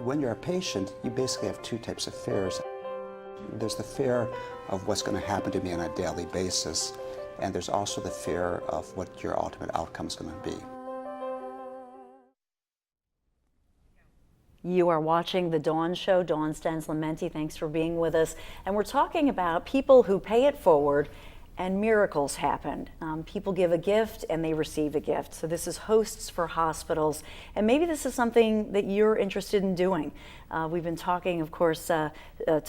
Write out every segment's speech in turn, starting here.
When you're a patient, you basically have two types of fears. There's the fear of what's going to happen to me on a daily basis, and there's also the fear of what your ultimate outcome is going to be. You are watching The Dawn Show. Dawn Stenslementi, thanks for being with us. And we're talking about people who pay it forward and miracles happen. People give a gift and they receive a gift. So this is Hosts for Hospitals. And maybe this is something that you're interested in doing. We've been talking, of course, to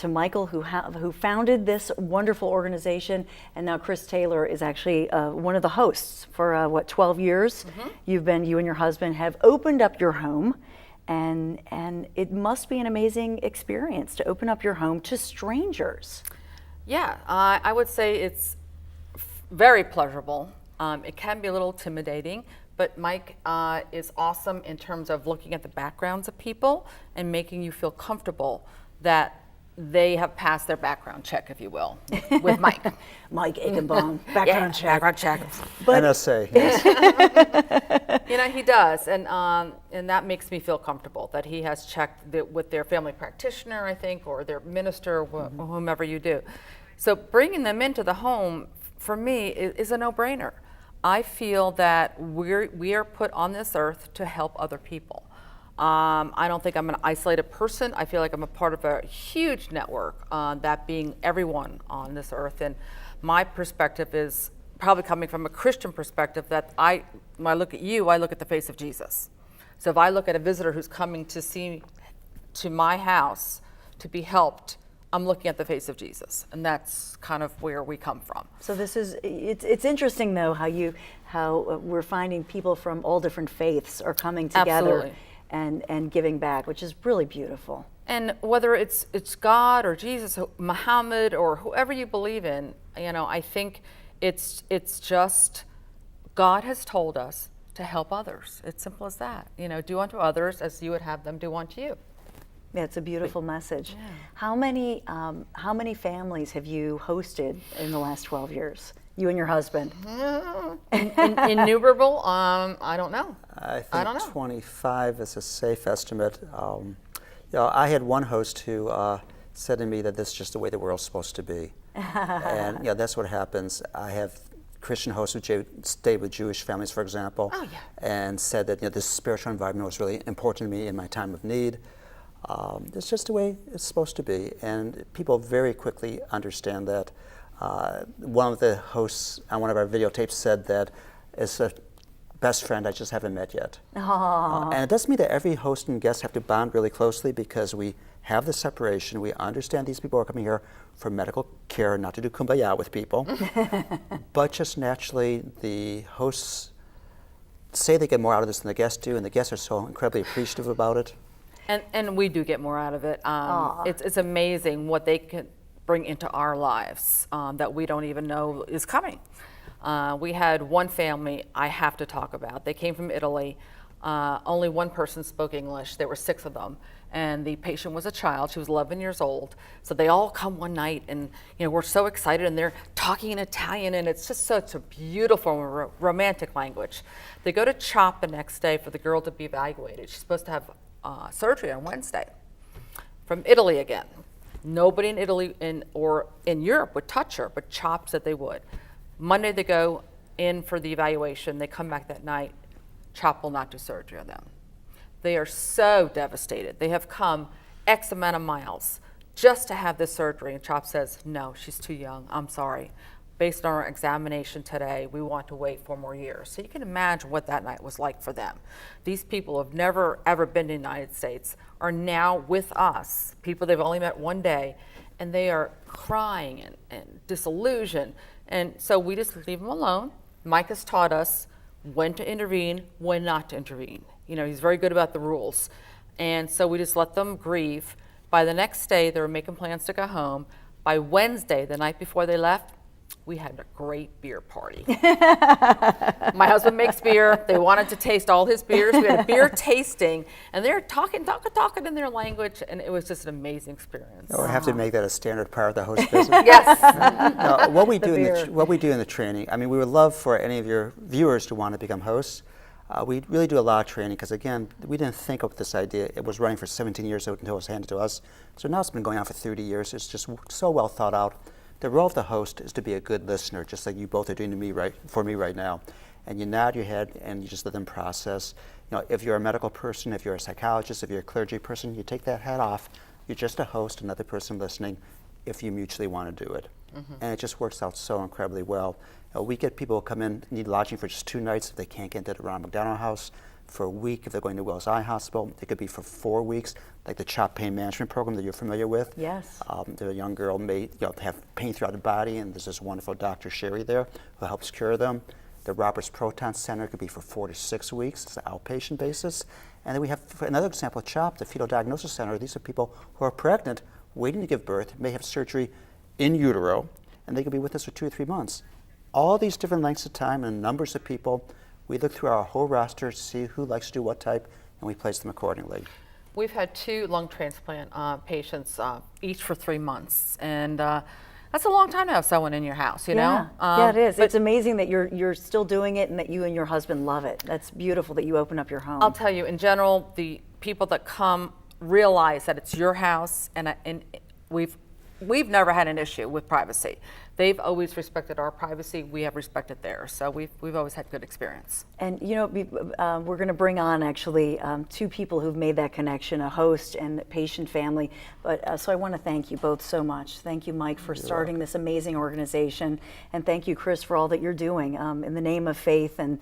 Michael, who founded this wonderful organization. And now Chris Taylor is actually one of the hosts for, 12 years? Mm-hmm. You and your husband have opened up your home. And it must be an amazing experience to open up your home to strangers. Yeah, I would say it's very pleasurable. It can be a little intimidating, but Mike is awesome in terms of looking at the backgrounds of people and making you feel comfortable that they have passed their background check, if you will, with Mike. Mike Akenbaum, background check. Background check. But NSA, yes. You know, he does, and that makes me feel comfortable that he has checked with their family practitioner, I think, or their minister, whomever you do. So bringing them into the home, for me, is a no-brainer. I feel that we are put on this earth to help other people. I don't think I'm an isolated person. I feel like I'm a part of a huge network, that being everyone on this earth. And my perspective is probably coming from a Christian perspective, that when I look at you, I look at the face of Jesus. So if I look at a visitor who's coming to my house to be helped, I'm looking at the face of Jesus, and that's kind of where we come from. So it's interesting though how we're finding people from all different faiths are coming together. Absolutely. And giving back, which is really beautiful. And whether it's God or Jesus, or Muhammad, or whoever you believe in, you know, I think it's just God has told us to help others. It's simple as that. You know, do unto others as you would have them do unto you. Yeah, it's a beautiful message. Yeah. How many families have you hosted in the last 12 years? You and your husband? Innumerable. I don't know. I think 25 is a safe estimate. I had one host who said to me that this is just the way the world's supposed to be. And that's what happens. I have Christian hosts who stayed with Jewish families, for example, and said that this spiritual environment was really important to me in my time of need. It's just the way it's supposed to be, and people very quickly understand that. One of the hosts on one of our videotapes said that it's a best friend I just haven't met yet. And it doesn't mean that every host and guest have to bond really closely, because we have the separation. We understand these people are coming here for medical care, not to do kumbaya with people. But just naturally, the hosts say they get more out of this than the guests do, and the guests are so incredibly appreciative about it. And we do get more out of it. It's amazing what they can bring into our lives that we don't even know is coming. We had one family I have to talk about. They came from Italy. Only one person spoke English. There were 6 of them. And the patient was a child. She was 11 years old. So they all come one night, and we're so excited, and they're talking in Italian, and it's just such a beautiful romantic language. They go to CHOP the next day for the girl to be evaluated. She's supposed to have surgery on Wednesday. From Italy again. Nobody in Italy or in Europe would touch her, but CHOP said they would. Monday they go in for the evaluation. They come back that night. CHOP will not do surgery on them. They are so devastated. They have come X amount of miles just to have this surgery, and CHOP says, no, she's too young. I'm sorry. Based on our examination today, we want to wait 4 more years. So you can imagine what that night was like for them. These people have never, ever been to the United States, are now with us, people they've only met one day, and they are crying and disillusioned. And so we just leave them alone. Mike has taught us when to intervene, when not to intervene. He's very good about the rules. And so we just let them grieve. By the next day, they were making plans to go home. By Wednesday, the night before they left, we had a great beer party. My husband makes beer. They wanted to taste all his beers. We had a beer tasting, and they're talking in their language, and it was just an amazing experience. We have to make that a standard part of the host business. Yes. What we do in the training, we would love for any of your viewers to want to become hosts. We really do a lot of training because, again, we didn't think of this idea. It was running for 17 years until it was handed to us. So now it's been going on for 30 years. It's just so well thought out. The role of the host is to be a good listener, just like you both are doing to me for me right now. And you nod your head and you just let them process. If you're a medical person, if you're a psychologist, if you're a clergy person, you take that hat off. You're just a host, another person listening, if you mutually want to do it. And it just works out so incredibly well. We get people who come in, need lodging for just 2 nights if they can't get into the Ronald McDonald House, for a week if they're going to Wells Eye Hospital. It could be for 4 weeks, like the CHOP pain management program that you're familiar with. Yes. The young girl may have pain throughout the body, and there's this wonderful Dr. Sherry there who helps cure them. The Roberts Proton Center could be for 4 to 6 weeks. It's an outpatient basis. And then we have another example of CHOP, the Fetal Diagnosis Center. These are people who are pregnant, waiting to give birth, may have surgery in utero, and they could be with us for 2 or 3 months. All these different lengths of time and numbers of people, we look through our whole roster to see who likes to do what type, and we place them accordingly. We've had 2 lung transplant patients, each for 3 months, and that's a long time to have someone in your house, you know? Yeah, it is. It's amazing that you're still doing it and that you and your husband love it. That's beautiful that you open up your home. I'll tell you, in general, the people that come realize that it's your house, and we've never had an issue with privacy. They've always respected our privacy. We have respected theirs. So we've always had good experience. And we're going to bring on actually 2 people who've made that connection, a host and a patient family. But so I want to thank you both so much. Thank you, Mike, for starting this amazing organization, and thank you, Chris, for all that you're doing in the name of faith and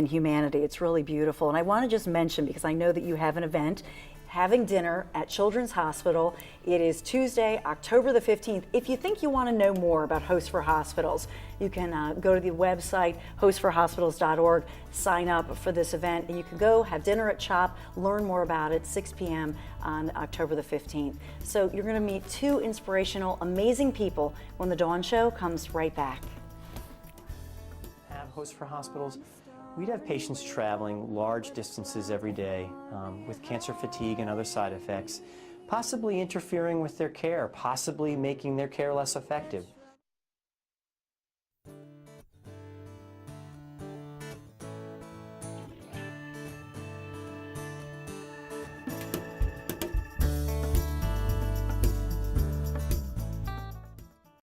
humanity. It's really beautiful. And I want to just mention, because I know that you have an event, having dinner at Children's Hospital. It is Tuesday, October the 15th. If you think you want to know more about Hosts for Hospitals, you can go to the website, hostforhospitals.org, sign up for this event, and you can go have dinner at CHOP, learn more about it, 6 p.m. on October the 15th. So you're going to meet 2 inspirational, amazing people when The Dawn Show comes right back. Have Hosts for Hospitals. We'd have patients traveling large distances every day with cancer fatigue and other side effects, possibly interfering with their care, possibly making their care less effective.